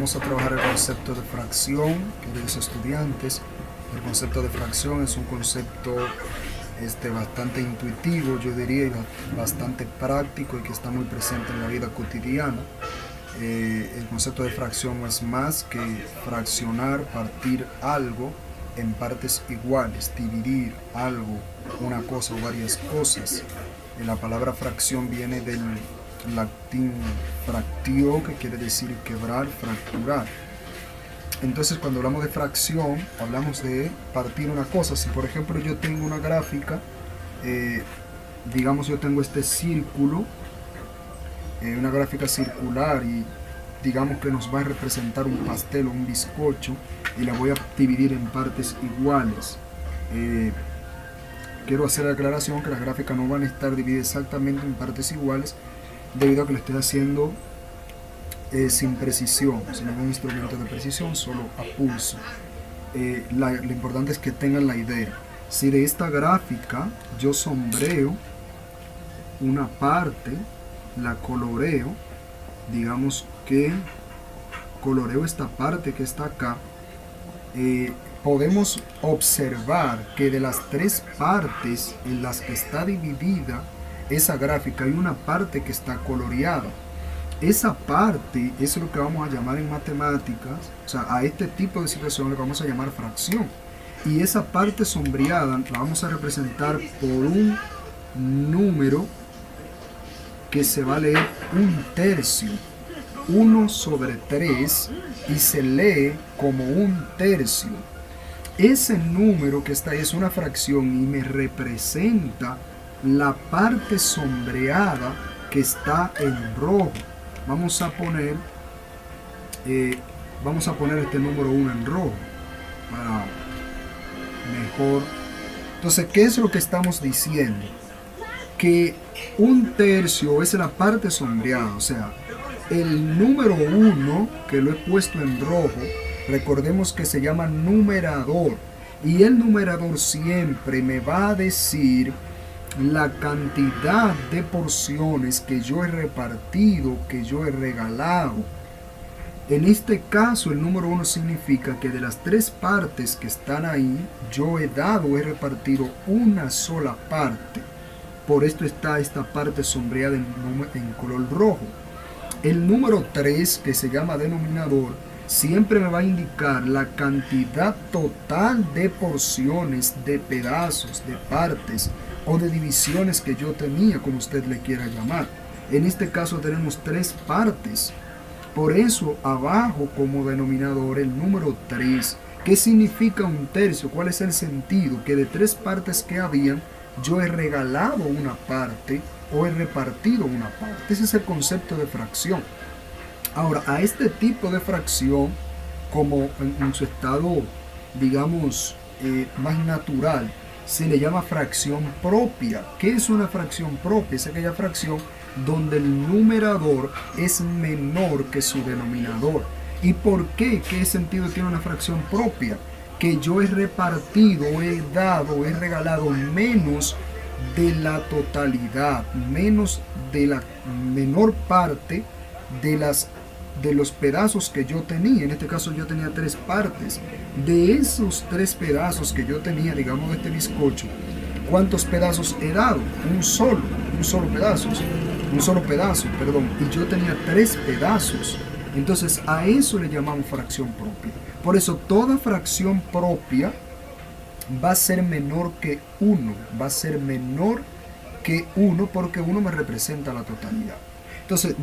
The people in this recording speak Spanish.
Vamos a trabajar el concepto de fracción, queridos estudiantes. El concepto de fracción es un concepto bastante intuitivo, yo diría, y bastante práctico y que está muy presente en la vida cotidiana. El concepto de fracción no es más que fraccionar, partir algo en partes iguales, dividir algo, una cosa o varias cosas. La palabra fracción viene del latín fractio, que quiere decir quebrar, fracturar. Entonces, cuando hablamos de fracción, hablamos de partir una cosa. Si por ejemplo yo tengo una gráfica, digamos yo tengo este círculo, una gráfica circular, y digamos que nos va a representar un pastel o un bizcocho, y la voy a dividir en partes iguales. Quiero hacer la aclaración que las gráficas no van a estar divididas exactamente en partes iguales, debido a que lo estoy haciendo sin precisión, sin ningún instrumento de precisión, solo a pulso. Lo importante es que tengan la idea. Si de esta gráfica yo sombreo una parte, la coloreo, digamos que coloreo esta parte que está acá, podemos observar que de las tres partes en las que está dividida esa gráfica, hay una parte que está coloreada. Esa parte es lo que vamos a llamar en matemáticas, o sea, a este tipo de situación le vamos a llamar fracción. Y esa parte sombreada la vamos a representar por un número que se va a leer 1/3, 1/3, y se lee como 1/3. Ese número que está ahí es una fracción y me representa la parte sombreada que está en rojo. Vamos a poner este número 1 en rojo para mejor. Entonces, ¿qué es lo que estamos diciendo? Que 1/3 es la parte sombreada, o sea, el número 1 que lo he puesto en rojo, recordemos que se llama numerador, y el numerador siempre me va a decir la cantidad de porciones que yo he repartido, que yo he regalado. En este caso, el número 1 significa que de las tres partes que están ahí, yo he dado, he repartido una sola parte. Por esto está esta parte sombreada en color rojo. El número 3, que se llama denominador, siempre me va a indicar la cantidad total de porciones, de pedazos, de partes o de divisiones que yo tenía, como usted le quiera llamar. En este caso tenemos tres partes. Por eso abajo como denominador el número 3. ¿Qué significa 1/3? ¿Cuál es el sentido? Que de tres partes que habían, yo he regalado una parte o he repartido una parte. Ese es el concepto de fracción. Ahora, a este tipo de fracción, como en su estado, digamos, más natural, se le llama fracción propia. ¿Qué es una fracción propia? Es aquella fracción donde el numerador es menor que su denominador. ¿Y por qué? ¿Qué sentido tiene una fracción propia? Que yo he repartido, he dado, he regalado menos de la totalidad, menos de la menor parte de los pedazos que yo tenía. En este caso yo tenía tres partes. De esos tres pedazos que yo tenía, digamos de este bizcocho, ¿cuántos pedazos he dado? Un solo pedazo, perdón. Y yo tenía tres pedazos. Entonces a eso le llamamos fracción propia. Por eso toda fracción propia va a ser menor que 1. Va a ser menor que 1 porque 1 me representa la totalidad. Entonces,